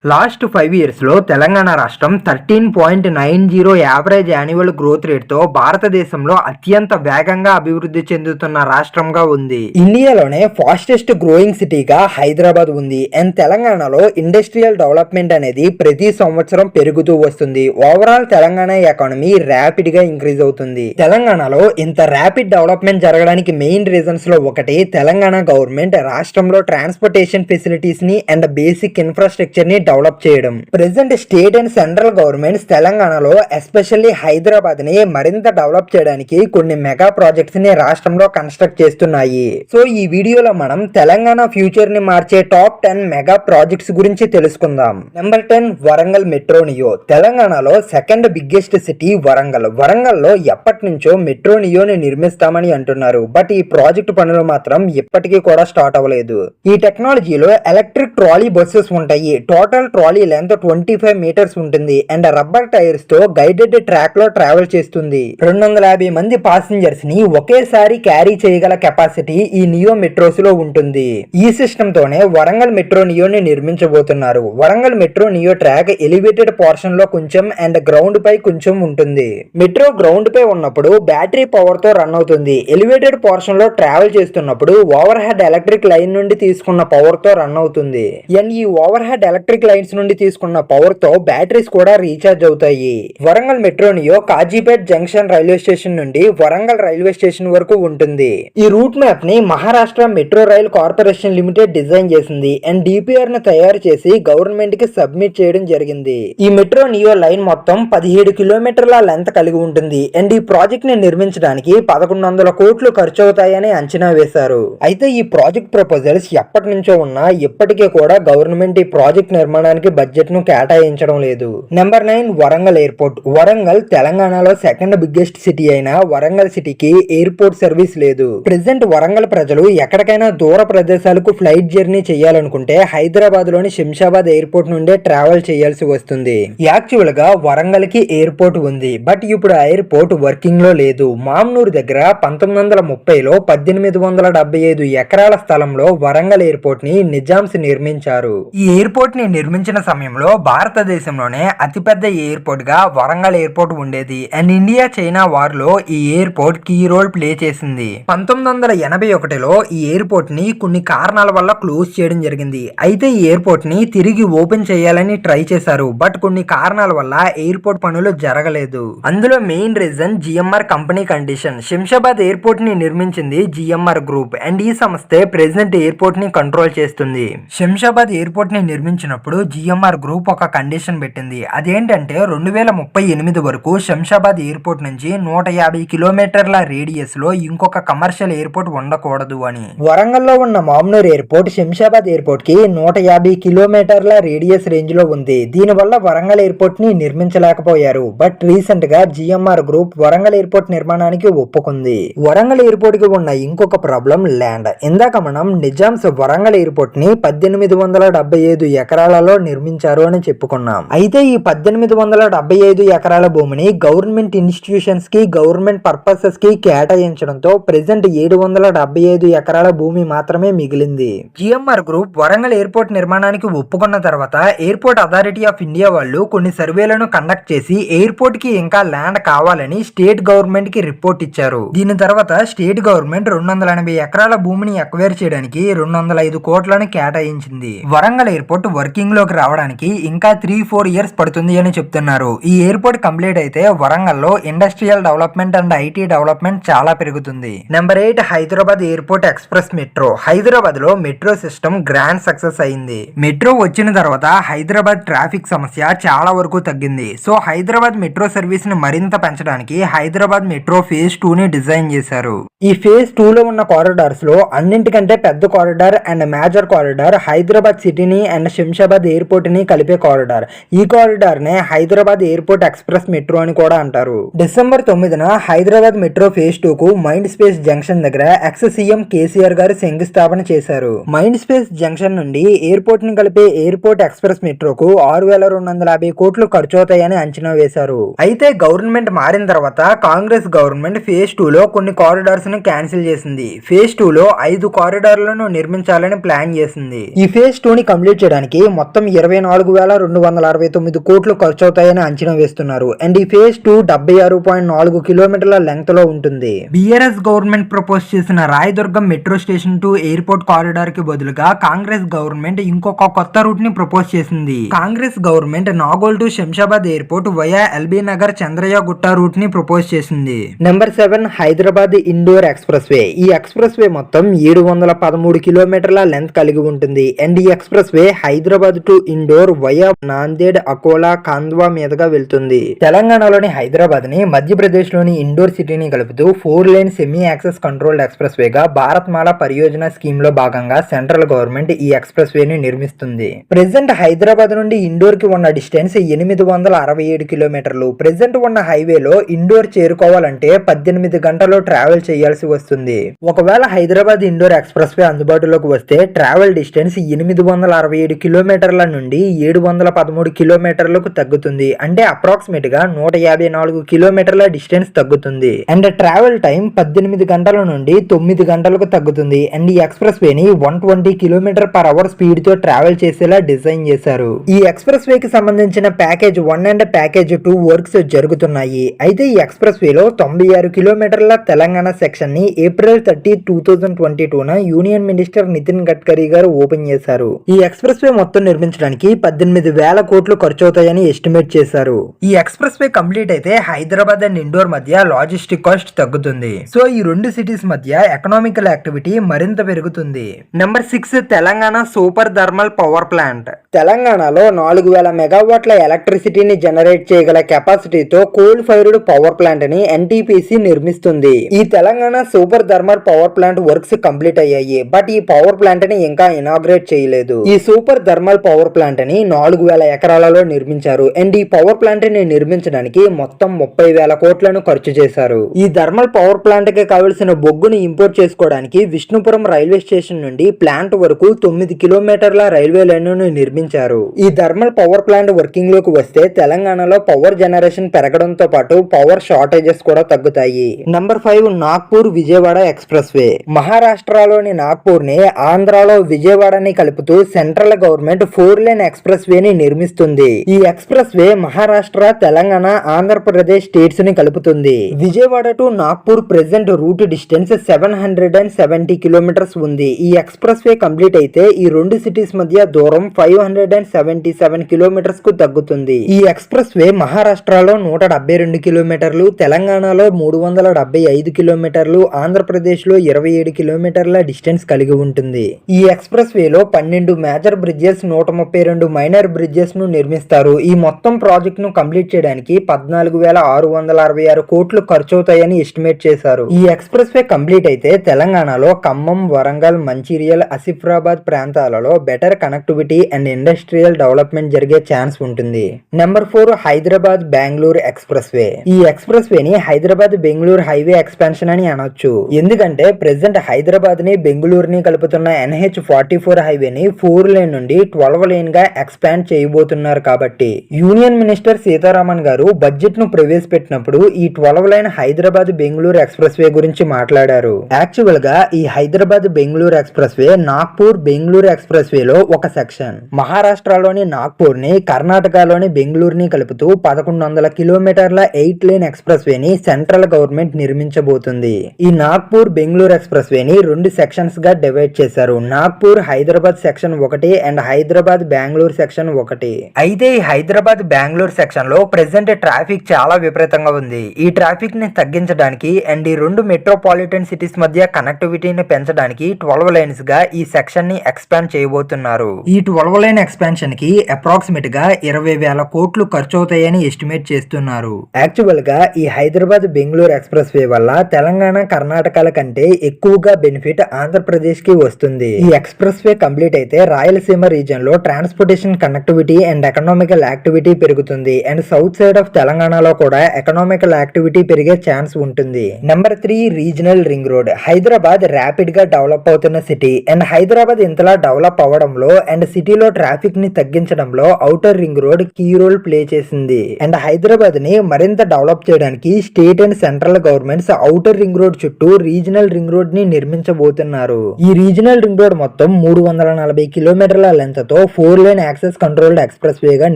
Last 5 ఇయర్స్లో తెలంగాణ రాష్ట్రం 13.90 average annual growth రేట్తో భారతదేశంలో అత్యంత వేగంగా అభివృద్ధి చెందుతున్న రాష్ట్రంగా ఉంది. ఇండియాలోనే ఫాస్టెస్ట్ గ్రోయింగ్ సిటీగా హైదరాబాద్ ఉంది. అండ్ తెలంగాణలో ఇండస్ట్రియల్ డెవలప్మెంట్ అనేది ప్రతి సంవత్సరం పెరుగుతూ వస్తుంది. ఓవరాల్ తెలంగాణ ఎకానమీ ర్యాపిడ్ గా ఇంక్రీజ్ అవుతుంది. తెలంగాణలో ఇంత ర్యాపిడ్ డెవలప్మెంట్ జరగడానికి మెయిన్ రీజన్స్ లో ఒకటి తెలంగాణ గవర్నమెంట్ రాష్ట్రంలో ట్రాన్స్పోర్టేషన్ ఫెసిలిటీస్ ని అండ్ బేసిక్ ఇన్ఫ్రాస్ట్రక్చర్ ని డెవలప్ చేయడం. Present state and central governments తెలంగాణలో ఎస్పెషల్లీ హైదరాబాద్ ని మరింత డెవలప్ చేయడానికి కొన్ని మెగా ప్రాజెక్ట్స్ ని రాష్ట్రంలో కన్స్ట్రక్ట్ చేస్తున్నాయి. సో ఈ వీడియోలో మనం తెలంగాణ ఫ్యూచర్ ని మార్చే టాప్ 10 మెగా ప్రాజెక్ట్స్ గురించి తెలుసుకుందాం. Number 10 Warangal metro neo. తెలంగాణలో second biggest city Warangal. Warangal లో ఎప్పటి నుంచో మెట్రో నియోని నిర్మిస్తామని అంటున్నారు. బట్ ఈ ప్రాజెక్ట్ పనులు మాత్రం ఇప్పటికీ కూడా స్టార్ట్ అవ్వలేదు. ఈ టెక్నాలజీలో ఎలక్ట్రిక్ ట్రాలీ బస్సెస్ ఉంటాయి. టోటల్ ట్రాలీ లెంత్ 25 మీటర్స్ ఉంటుంది అండ్ రబ్బర్ టైర్స్ తో గైడెడ్ ట్రాక్ లో ట్రావెల్ చేస్తుంది. 250 మంది పాసింజర్స్ ని ఒకేసారి క్యారీ చేయగల కెపాసిటీ ఈ నియో మెట్రోస్ లో ఉంటుంది. ఈ సిస్టమ్ తోనే వరంగల్ మెట్రో నియోని నిర్మించబోతున్నారు. Warangal metro neo track elevated portion లో కొంచెం అండ్ గ్రౌండ్ పై కొంచెం ఉంటుంది. మెట్రో గ్రౌండ్ పై ఉన్నప్పుడు బ్యాటరీ పవర్ తో రన్ అవుతుంది. ఎలివేటెడ్ పోర్షన్ లో ట్రావెల్ చేస్తున్నప్పుడు ఓవర్ హెడ్ ఎలక్ట్రిక్ లైన్ నుండి తీసుకున్న పవర్ తో రన్ అవుతుంది. అండ్ ఈ ఓవర్ హెడ్ ఎలక్ట్రిక్ లైన్స్ నుండి తీసుకున్న పవర్ తో బ్యాటరీస్ కూడా రీఛార్జ్ అవుతాయి. Warangal metro neo Kazipet junction railway station నుండి వరంగల్ రైల్వే స్టేషన్ వరకు ఉంటుంది. ఈ రూట్ మ్యాప్ ని Maharashtra metro rail corporation limited design చేసింది అండ్ డిపిఆర్ ను తయారు చేసి గవర్నమెంట్ కి సబ్మిట్ చేయడం జరిగింది. ఈ మెట్రో నియో లైన్ మొత్తం 17 కిలోమీటర్ల లెంత్ కలిగి ఉంటుంది అండ్ ఈ ప్రాజెక్ట్ ని నిర్మించడానికి 1100 కోట్లు ఖర్చు అవుతాయని అంచనా వేశారు. అయితే ఈ ప్రాజెక్ట్ ప్రపోజల్స్ ఎప్పటి నుంచో ఉన్నా ఇప్పటికీ కూడా గవర్నమెంట్ ఈ ప్రాజెక్ట్ నిర్మాణానికి బడ్జెట్ ను కేటాయించడం లేదు. Number 9 Warangal airport. వరంగల్ తెలంగాణలో సెకండ్ బిగ్గెస్ట్ సిటీ అయిన వరంగల్ సిటీకి ఎయిర్పోర్ట్ సర్వీస్ లేదు. ప్రెసెంట్ వరంగల్ ప్రజలు ఎక్కడికైనా దూర ప్రదేశాలకు ఫ్లైట్ జర్నీ చేయాలనుకుంటే హైదరాబాద్ లోని శంషాబాద్ ఎయిర్పోర్ట్ నుండే ట్రావెల్ చేయాల్సి వస్తుంది. యాక్చువల్ గా వరంగల్ కి ఎయిర్పోర్ట్ ఉంది. బట్ ఇప్పుడు ఆ ఎయిర్పోర్ట్ వర్కింగ్ లో లేదు. మామ్నూరు దగ్గర 1930లో 1875 ఎకరాల స్థలంలో వరంగల్ ఎయిర్పోర్ట్ ని నిజాంస్ నిర్మించారు. ఈ ఎయిర్పోర్ట్ ని నిర్మించిన సమయంలో భారతదేశంలోనే అతిపెద్ద ఎయిర్పోర్ట్ గా వరంగల్ ఎయిర్పోర్ట్ ఉండేది అండ్ ఇండియా చైనా వార్ లో ఈ ఎయిర్పోర్ట్ కీ రోల్ ప్లే చేసింది. 1981లో ఈ ఎయిర్పోర్ట్ ని కొన్ని కారణాల వల్ల క్లోజ్ చేయడం జరిగింది. అయితే ఈ ఎయిర్పోర్ట్ ని తిరిగి ఓపెన్ చేయాలని ట్రై చేశారు. బట్ కొన్ని కారణాల వల్ల ఎయిర్పోర్ట్ పనులు జరగలేదు. అందులో main reason GMR company condition. Shamshabad airport ని నిర్మించింది జిఎంఆర్ గ్రూప్ అండ్ ఈ సంస్థే ప్రెసెంట్ ఎయిర్పోర్ట్ ని కంట్రోల్ చేస్తుంది. శంషాబాద్ ఎయిర్పోర్ట్ ని నిర్మించినప్పుడు జిఎంఆర్ గ్రూప్ ఒక కండిషన్ పెట్టింది. అదేంటంటే 2038 వరకు శంషాబాద్ ఎయిర్పోర్ట్ నుంచి 150 కిలోమీటర్ల రేడియస్ లో ఇంకొక కమర్షియల్ ఎయిర్పోర్ట్ ఉండకూడదు అని. వరంగల్ లో ఉన్న మామ్నూర్ ఎయిర్పోర్ట్ శంషాబాద్ ఎయిర్పోర్ట్ కి 150 కిలోమీటర్ల రేడియస్ రేంజ్ లో ఉంది. దీనివల్ల వరంగల్ ఎయిర్పోర్ట్ ని నిర్మించలేకపోయారు. బట్ రీసెంట్ గా జిఎంఆర్ గ్రూప్ వరంగల్ ఎయిర్పోర్ట్ నిర్మాణానికి ఒప్పుకుంది. వరంగల్ ఎయిర్పోర్ట్ కి ఉన్న ఇంకొక ప్రాబ్లం ల్యాండ్. ఇందాక మనం నిజాంస్ వరంగల్ ఎయిర్పోర్ట్ ని 1875 ఎకరాలలో నిర్మించారు అని చెప్పుకున్నాం. అయితే ఈ 1875 ఎకరాల భూమిని గవర్నమెంట్ ఇన్స్టిట్యూషన్స్ కి గవర్నమెంట్ పర్పసెస్ కి కేటాయించడంతో ప్రెసెంట్ 775 ఎకరాల భూమి మాత్రమే మిగిలింది. జిఎంఆర్ గ్రూప్ వరంగల్ ఎయిర్పోర్ట్ నిర్మాణానికి ఒప్పుకున్న తర్వాత ఎయిర్పోర్ట్ అథారిటీ ఆఫ్ ఇండియా వాళ్ళు కొన్ని సర్వేలను కండక్ట్ చేసి ఎయిర్పోర్ట్ కి ఇంకా ల్యాండ్ కావాలని స్టేట్ గవర్నమెంట్ కి రిపోర్ట్ ఇచ్చారు. దీని తర్వాత స్టేట్ గవర్నమెంట్ 280 ఎకరాల భూమిని ఎక్వైర్ చేయడానికి 205 కోట్లను కేటాయించింది. వరంగల్ ఎయిర్పోర్ట్ వర్కింగ్ లోకి రావడానికి ఇంకా 3-4 ఇయర్స్ పడుతుంది అని చెప్తున్నారు. ఈ ఎయిర్పోర్ట్ కంప్లీట్ అయితే వరంగల్ లో industrial development and IT development చాలా పెరుగుతుంది. Number 8 Hyderabad airport express metro. Hyderabad లో మెట్రో సిస్టమ్ గ్రాండ్ సక్సెస్ అయింది. మెట్రో వచ్చిన తర్వాత హైదరాబాద్ ట్రాఫిక్ సమస్య చాలా వరకు తగ్గింది. సో హైదరాబాద్ మెట్రో సర్వీస్ ని మరింత పెంచడానికి హైదరాబాద్ మెట్రో ఫేజ్ 2 ని డిజైన్ చేశారు. ఈ ఫేజ్ 2 లో ఉన్న కారిడార్స్ లో అన్నింటికంటే పెద్ద corridor and major corridor Hyderabad సిటీని అండ్ శంషాబాద్ ఎయిర్పోర్ట్ ని కలిపే కారిడార్. ఈ కారిడార్ నే హైదరాబాద్ ఎయిర్పోర్ట్ ఎక్స్ప్రెస్ మెట్రో అని కూడా అంటారు. డిసెంబర్ 9న హైదరాబాద్ మెట్రో ఫేజ్ 2 కు మైండ్ స్పేస్ జంక్షన్ దగ్గర ఎక్స్ సీఎం కేసీఆర్ గారు శంకుస్థాపన చేశారు. మైండ్ స్పేస్ జంక్షన్ నుండి ఎయిర్పోర్ట్ ని కలిపే ఎయిర్పోర్ట్ ఎక్స్ప్రెస్ మెట్రోకు 6250 కోట్లు ఖర్చు అవుతాయని అంచనా వేశారు. అయితే గవర్నమెంట్ మారిన తర్వాత కాంగ్రెస్ గవర్నమెంట్ ఫేజ్ 2 లో కొన్ని కారిడార్స్ ని క్యాన్సిల్ చేసింది. ఫేజ్ 2 లో 5 కారిడార్లను నిర్మించాలని ప్లాన్ చేసింది. ఈ ఫేజ్ 2 ని కంప్లీట్ చేయడానికి మొత్తం మొత్తం 24,269 కోట్లు ఖర్చు అవుతాయని అంచనా వేస్తున్నారు. అండ్ ఈ ఫేజ్ 2 76.4 కిలోమీటర్ల లెంగ్త్ లో ఉంటుంది. బీఆర్ఎస్ గవర్నమెంట్ ప్రపోజ్ చేసిన Rayadurgam metro station to airport corridor కి బదులుగా కాంగ్రెస్ గవర్నమెంట్ ఇంకొక కొత్త రూట్ ని ప్రపోజ్ చేసింది. Congress government Nagole to Shamshabad airport via LB Nagar Chandrayya Gutta route ని ప్రపోజ్ చేసింది. Number 7 Hyderabad Indore express way. ఈ ఎక్స్ప్రెస్ వే మొత్తం 713 కిలోమీటర్ల లెంత్ కలిగి ఉంటుంది. అండ్ ఈ express way Hyderabad to Indore via Nanded, Akola, Khandwa మీదుగా వెళ్తుంది. తెలంగాణలోని హైదరాబాద్ ని మధ్యప్రదేశ్ లోని ఇండోర్ సిటీని కలుపుతూ 4 lane semi access controlled express వేగా భారత్ మాల పరియోజన స్కీమ్ లో భాగంగా సెంట్రల్ గవర్నమెంట్ ఈ ఎక్స్ప్రెస్ వే ని నిర్మిస్తుంది. ప్రెసెంట్ హైదరాబాద్ నుండి ఇండోర్ కి ఉన్న డిస్టెన్స్ 867 కిలోమీటర్లు. ప్రెసెంట్ ఉన్న హైవేలో ఇండోర్ చేరుకోవాలంటే 18 గంటలు ట్రావెల్ చేయాల్సి వస్తుంది. ఒకవేళ హైదరాబాద్ ఇండోర్ ఎక్స్ప్రెస్ వే అందుబాటులోకి వస్తే ట్రావెల్ డిస్టెన్స్ 867 కిలోమీటర్ల నుండి 713 కిలోమీటర్లకు తగ్గుతుంది. అంటే అప్రాక్సిమేట్ గా 154 కిలోమీటర్ల డిస్టెన్స్ తగ్గుతుంది. అండ్ ట్రావెల్ టైం 18 గంటల నుండి 9 గంటలకు తగ్గుతుంది. అండ్ ఈ ఎక్స్ప్రెస్ వే ని 120 కిలోమీటర్ పర్ అవర్ స్పీడ్ తో ట్రావెల్ చేసేలా డిజైన్ చేశారు. ఈ ఎక్స్ప్రెస్ వే కి సంబంధించిన ప్యాకేజ్ 1 అండ్ ప్యాకేజ్ 2 వర్క్స్ జరుగుతున్నాయి. అయితే ఈ ఎక్స్ప్రెస్ వేలో 96 కిలోమీటర్ల తెలంగాణ సెక్షన్ ని ఏప్రిల్ 30, 2022న union minister Nitin Gadkari garu open చేశారు. ఈ ఎక్స్ప్రెస్ వే మొత్తం నిర్మించడానికి 18,000 కోట్లు ఖర్చు అవుతాయని ఎస్టిమేట్ చేశారు. ఈ ఎక్స్ప్రెస్ వే కంప్లీట్ అయితే హైదరాబాద్ అండ్ ఇండోర్ మధ్య లాజిస్టిక్ కాస్ట్ తగ్గుతుంది. సో ఈ రెండు సిటీస్ మధ్య ఎకనామికల్ యాక్టివిటీ మరింత పెరుగుతుంది. Number 6 Telangana super thermal power plant. తెలంగాణలో 4000 మెగావాట్ల ఎలక్ట్రిసిటీని జనరేట్ చేయగల కెపాసిటీతో కోల్ ఫైర్డ్ పవర్ ప్లాంట్ ని ఎన్టీపీసీ నిర్మిస్తుంది. ఈ Telangana super thermal power plant works complete అయ్యాయి. బట్ ఈ పవర్ ప్లాంట్ ని ఇంకా ఇనాగ్రేట్ చేయలేదు. ఈ సూపర్ థర్మల్ పవర్ ప్లాంట్ ని 4000 ఎకరాలలో నిర్మించారు. అండ్ ఈ పవర్ ప్లాంట్ ని నిర్మించడానికి మొత్తం 30,000 కోట్లను ఖర్చు చేశారు. ఈ థర్మల్ పవర్ ప్లాంట్ కి కావలసిన బొగ్గును ఇంపోర్ట్ చేసుకోవడానికి విష్ణుపురం రైల్వే స్టేషన్ నుండి ప్లాంట్ వరకు 9 కిలోమీటర్ల రైల్వే లైన్ ను నిర్మించారు. ఈ థర్మల్ పవర్ ప్లాంట్ వర్కింగ్ లోకి వస్తే తెలంగాణలో పవర్ జనరేషన్ పెరగడంతో పాటు పవర్ షార్టేజెస్ కూడా తగ్గుతాయి. Number 5 Nagpur Vijayawada express way. మహారాష్ట్రలోని నాగ్పూర్ ని ఆంధ్రాలో విజయవాడని కలుపుతూ central government 4 lane express way ని నిర్మిస్తుంది. ఈ express way Maharashtra, Telangana, Andhra Pradesh states ని కలుపుతుంది. Vijayawada to Nagpur present route distance 770 kilometres ఉంది. ఈ ఎక్స్ప్రెస్ వే కంప్లీట్ అయితే ఈ రెండు సిటీస్ మధ్య దూరం 577 కిలోమీటర్స్ కు తగ్గుతుంది. ఈ ఎక్స్ప్రెస్ వే మహారాష్ట్రలో 172 కిలోమీటర్లు, తెలంగాణలో 375 కిలోమీటర్లు, ఆంధ్రప్రదేశ్ లో 27 కిలోమీటర్ల డిస్టెన్స్ కలిగి ఉంటుంది. ఈ ఎక్స్ప్రెస్ వేలో 12 మేజర్ బ్రిడ్జెస్, 132 మైనర్ బ్రిడ్జెస్ ను నిర్మిస్తారు. ఈ మొత్తం ప్రాజెక్ట్ ను కంప్లీట్ చేయడానికి 14,666 కోట్లు ఖర్చు అవుతాయని ఎస్టిమేట్ చేశారు. ఈ ఎక్స్ప్రెస్ వే కంప్లీట్ అయితే తెలంగాణలో ఖమ్మం, వరంగల్, మంచిర్యాల్, ఆసిఫాబాద్ ప్రాంతాలలో better connectivity and industrial development జరిగే ఛాన్స్ ఉంటుంది. Number 4 Hyderabad Bengaluru express way. ఈ ఎక్స్ప్రెస్ వే ని హైదరాబాద్ బెంగళూరు హైవే ఎక్స్పాన్షన్ అని అనొచ్చు. ఎందుకంటే ప్రెసెంట్ హైదరాబాద్ ని బెంగళూరుని కలుపుతున్న NH44 హైవేని 4 లేన్ నుండి 12 లేన్ గా ఎక్స్పాండ్ చేయబోతున్నారు. కాబట్టి యూనియన్ మినిస్టర్ సీతారామన్ గారు బడ్జెట్ ను ప్రవేశపెట్టినప్పుడు ఈ 12 line Hyderabad Bengaluru express way గురించి మాట్లాడారు. యాక్చువల్ గా ఈ Hyderabad Bengaluru express way Nagpur Bengaluru express way లో ఒక సెక్షన్. మహారాష్ట్రలోని నాగ్పూర్ ని కర్ణాటకలోని బెంగళూరుని కలుపుతూ 1100 కిలోమీటర్ల 8 లేన్ ఎక్స్ప్రెస్ వే ని సెంట్రల్ గవర్నమెంట్ నిర్మించబోతుంది. ఈ నాగ్పూర్ బెంగళూరు ఎక్స్ప్రెస్ వే ని 2 సెక్షన్స్ గా డివైడ్ చేశారు. Nagpur Hyderabad section 1 and Hyderabad Bengaluru section 1. అయితే ఈ హైదరాబాద్ బెంగళూరు సెక్షన్ లో ప్రెసెంట్ ట్రాఫిక్ చాలా విపరీతంగా ఉంది. ఈ ట్రాఫిక్ ని తగ్గించడానికి అండ్ ఈ రెండు మెట్రోపాలిటన్ సిటీస్ మధ్య కనెక్టివిటీని పెంచడానికి 12 లైన్స్ గా ఈ సెక్షన్ ని ఎక్స్పాండ్ చేయబోతున్నారు. ఈ 12 లైన్ ఎక్స్పాన్షన్ కి అప్రాక్సిమేట్ గా 20,000 కోట్లు ఖర్చు అవుతాయని ఎస్టిమేట్ చేస్తున్నారు. యాక్చువల్ గా ఈ హైదరాబాద్ బెంగళూరు ఎక్స్ప్రెస్ వే వల్ల తెలంగాణ, కర్ణాటకల కంటే ఎక్కువగా బెనిఫిట్ ఆంధ్రప్రదేశ్ కి వస్తుంది. ఈ ఎక్స్ప్రెస్ వే కంప్లీట్ అయితే రాయలసీమ రీజన్ లో transportation connectivity and economical activity పెరుగుతుంది. అండ్ సౌత్ సైడ్ ఆఫ్ తెలంగాణలో కూడా ఎకనామికల్ యాక్టివిటీ పెరిగే ఛాన్స్ ఉంటుంది. Number 3 regional ring road. Hyderabad rapid గా డెవలప్ అవుతున్న సిటీ. అండ్ హైదరాబాద్ ఇంతలా డెవలప్ అవ్వడంలో అండ్ సిటీలో ట్రాఫిక్ ని తగ్గించడంలో outer ring road key role play చేసింది. అండ్ హైదరాబాద్ ని మరింత డెవలప్ చేయడానికి state and central governments outer ring road చుట్టూ రీజనల్ రింగ్ రోడ్ ని నిర్మించబోతున్నారు. ఈ రీజనల్ రింగ్ రోడ్ మొత్తం 340 కిలోమీటర్ల లెంత్ తో 4 లేన్ యాక్సెస్ కంట్రోల్డ్ ఎక్స్ప్రెస్ వేగా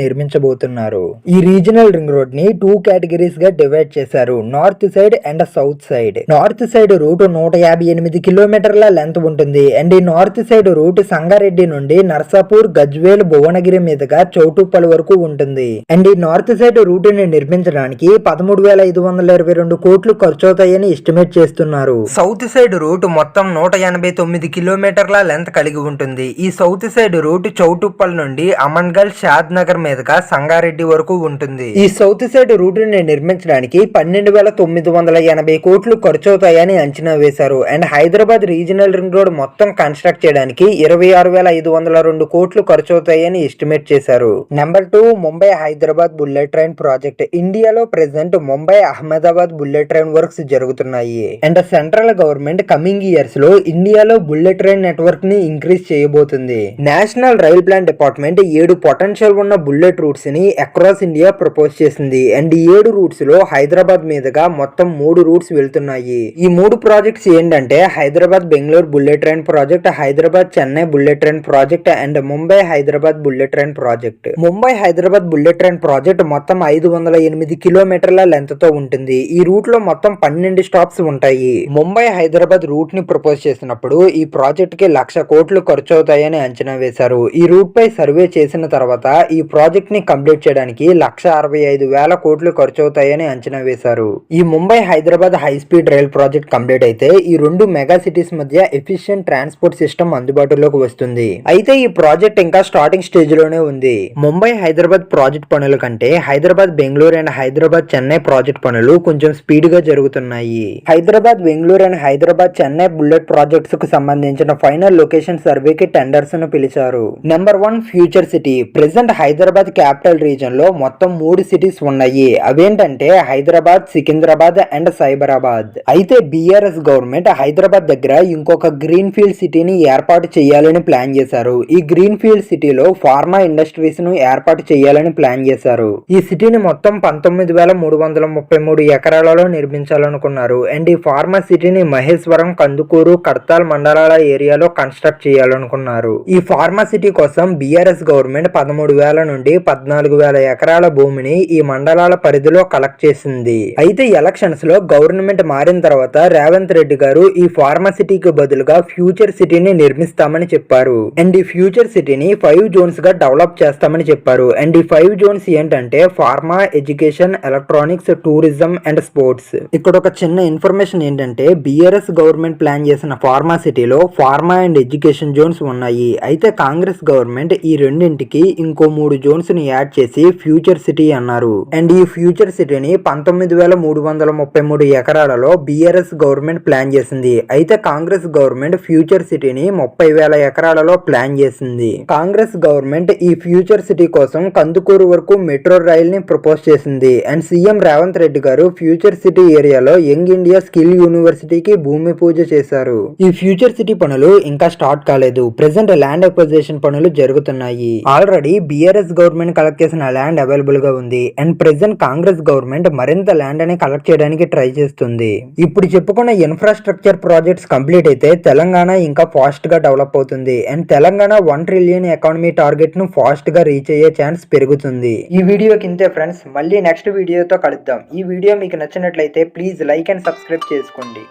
నిర్మించబోతున్నారు. ఈ రీజనల్ రింగ్ రోడ్ ని 2 కేటగిరీస్ గా డివైడ్ చేశారు, north side and south side. North side route 158 కిలోమీటర్ల లెంత్ ఉంటుంది. అండ్ ఈ నార్త్ సైడ్ రూట్ సంగారెడ్డి నుండి నర్సాపూర్, గజ్వేల్, భువనగిరి మీదుగా చౌటుప్పల్ వరకు ఉంటుంది. అండ్ ఈ నార్త్ సైడ్ రూట్ ని నిర్మించడానికి 13,522 కోట్లు ఖర్చు అవుతాయని ఎస్టిమేట్ చేస్తున్నారు. సౌత్ సైడ్ రూట్ మొత్తం 189 కిలోమీటర్ల లెంత్ కలిగి ఉంటుంది. ఈ సౌత్ సైడ్ రూట్ చౌటుప్పల్ నుండి అమన్గల్, షాద్ నగర్ మీదుగా సంగారెడ్డి వరకు ఉంటుంది. ఈ సౌత్ సైడ్ రూట్ ని నిర్మించడానికి 12,980 కోట్లు ఖర్చు అవుతాయని అంచనా వేశారు. And Hyderabad regional ring road మొత్తం కన్స్ట్రక్ట్ చేయడానికి 26,502 కోట్లు ఖర్చు అవుతాయని ఎస్టిమేట్ చేశారు. Number 2, Mumbai Hyderabad bullet train project. ఇండియాలో present Mumbai Ahmedabad bullet train works జరుగుతున్నాయి. And central government coming years లో ఇండియాలో బుల్లెట్ ట్రైన్ నెట్వర్క్ ని ఇంక్రీజ్ చేయబోతుంది. National rail plan department 7 potential ఉన్న బుల్లెట్ రూట్స్ ని అక్రాస్ ఇండియా ప్రపోజ్ చేసింది. అండ్ ఈ 7 రూట్స్ లో హైదరాబాద్ మీదుగా మొత్తం 3 రూట్స్ వెళ్తున్నాయి. ఈ 3 ప్రాజెక్ట్స్ ఏంటంటే Hyderabad Bengaluru bullet train project, Hyderabad Chennai bullet train project and Mumbai Hyderabad bullet train project. Mumbai Hyderabad bullet train project మొత్తం 508 కిలోమీటర్ల లెంత్ తో ఉంటుంది. ఈ రూట్ లో మొత్తం 12 స్టాప్స్ ఉంటాయి. ముంబై హైదరాబాద్ రూట్ ని ప్రపోజ్ చేసినప్పుడు ఈ ప్రాజెక్ట్ కి 1,00,000 కోట్లు ఖర్చు అవుతాయని అంచనా వేశారు. ఈ రూట్ పై సర్వే చేసిన తర్వాత ఈ ప్రాజెక్ట్ ని కంప్లీట్ చేయడానికి 1,65,000 కోట్లు ఖర్చు అవుతాయని అంచనా వేశారు. ఈ Mumbai Hyderabad high speed rail project complete అయితే ఈ 2 మెగా సిటీస్ మధ్య ఎఫిషియెంట్ ట్రాన్స్పోర్ట్ సిస్టమ్ అందుబాటులోకి వస్తుంది. అయితే ఈ ప్రాజెక్ట్ ఇంకా స్టార్టింగ్ స్టేజ్ లోనే ఉంది. ముంబై హైదరాబాద్ ప్రాజెక్ట్ పనుల కంటే హైదరాబాద్ బెంగళూరు అండ్ హైదరాబాద్ చెన్నై ప్రాజెక్ట్ పనులు కొంచెం స్పీడ్ గా జరుగుతున్నాయి. Hyderabad Bengaluru and Hyderabad Chennai bullet projects కు సంబంధించిన ఫైనల్ లొకేషన్ సర్వేకి టెండర్స్ ను పిలిచారు. Number 1, future city. Present Hyderabad capital region లో మొత్తం 3 సిటీస్ ఉన్నాయి. అవేంటంటే హైదరాబాద్, సికింద్రాబాద్ అండ్ సైబరాబాద్. అయితే బీఆర్ఎస్ గవర్నమెంట్ హైదరాబాద్ దగ్గర ఇంకొక గ్రీన్ ఫీల్డ్ సిటీని ఏర్పాటు చేయాలని ప్లాన్ చేశారు. ఈ గ్రీన్ ఫీల్డ్ సిటీలో ఫార్మా ఇండస్ట్రీస్ ను ఏర్పాటు చేయాలని ప్లాన్ చేశారు. ఈ సిటీని మొత్తం 19,333 ఎకరాలలో నిర్మించాలనుకున్నారు. అండ్ ఈ ఫార్మా సిటీని మహేశ్వరం, కందుకూరు, కడ్తాల్ మండలాల ఏరియాలో కన్స్ట్రక్ట్ చేయాలనుకున్నారు. ఈ ఫార్మా సిటీ కోసం బీఆర్ఎస్ గవర్నమెంట్ 13,000 నుండి 14,000 ఎకరాల భూమిని ఈ మండలాల పరిధిలో కలెక్ట్ చేసింది. అయితే ఎలక్షన్స్ లో గవర్నమెంట్ మారిన తర్వాత రేవంత్ రెడ్డి గారు ఈ ఫార్మా సిటీకి బదులుగా ఫ్యూచర్ సిటీని నిర్మిస్తామని చెప్పారు. అండ్ ఈ ఫ్యూచర్ సిటీని 5 జోన్స్ గా డెవలప్ చేస్తామని చెప్పారు. అండ్ ఈ 5 జోన్స్ ఏంటంటే pharma, education, electronics, tourism and sports. ఇక్కడ ఒక చిన్న ఇన్ఫర్మేషన్ ఏంటంటే బీఆర్ఎస్ గవర్నమెంట్ ప్లాన్ చేసిన ఫార్మా సిటీలో ఫార్మా అండ్ ఎడ్యుకేషన్ జోన్స్ ఉన్నాయి. అయితే కాంగ్రెస్ గవర్నమెంట్ ఈ రెండింటికి ఇంకో 3 జోన్స్ ని యాడ్ చేసి ఫ్యూచర్ సిటీ అన్నారు. అండ్ ఈ ఫ్యూచర్ సిటీని 19,333 ఎకరాలలో బీఆర్ఎస్ గవర్నమెంట్ ప్లాన్ చేసింది. అయితే కాంగ్రెస్ గవర్నమెంట్ ఫ్యూచర్ సిటీని 30,000 ఎకరాలలో ప్లాన్ చేసింది. కాంగ్రెస్ గవర్నమెంట్ ఈ ఫ్యూచర్ సిటీ కోసం కందుకూరు వరకు మెట్రో రైల్ ని ప్రపోజ్ చేసింది. అండ్ సీఎం రేవంత్ రెడ్డి గారు ఫ్యూచర్ సిటీ ఏరియాలో యంగ్ ఇండియా స్కిల్ యూనివర్సిటీకి భూమి పూజ చేశారు. ఈ ఫ్యూచర్ సిటీ పనులు ఇంకా స్టార్ట్ కాలేదు. ప్రెసెంట్ ల్యాండ్ అక్విజిషన్ పనులు జరుగుతున్నాయి. ఆల్రెడీ బీఆర్ఎస్ గవర్నమెంట్ కలెక్ట్ చేసిన ల్యాండ్ అవైలబుల్ గా ఉంది. అండ్ ప్రెసెంట్ కాంగ్రెస్ గవర్నమెంట్ మరింత ల్యాండ్ అని కలెక్ట్ చేయడానికి ట్రై చేస్తుంది. ఇప్పుడు చెప్పుకున్న ఇన్ఫ్రాస్ట్రక్చర్ ప్రాజెక్ట్స్ కంప్లీట్ అయితే తెలంగాణ ఇంకా ఫాస్ట్ గా డెవలప్ అవుతుంది. And Telangana 1 trillion economy target ను ఫాస్ట్ గా రీచ్ అయ్యే ఛాన్స్ పెరుగుతుంది. ఈ వీడియోకి ఇంతే ఫ్రెండ్స్, మళ్ళీ నెక్స్ట్ వీడియోతో కలుద్దాం. ఈ వీడియో మీకు నచ్చినట్లయితే ప్లీజ్ లైక్ అండ్ సబ్స్క్రైబ్ చేసుకోండి.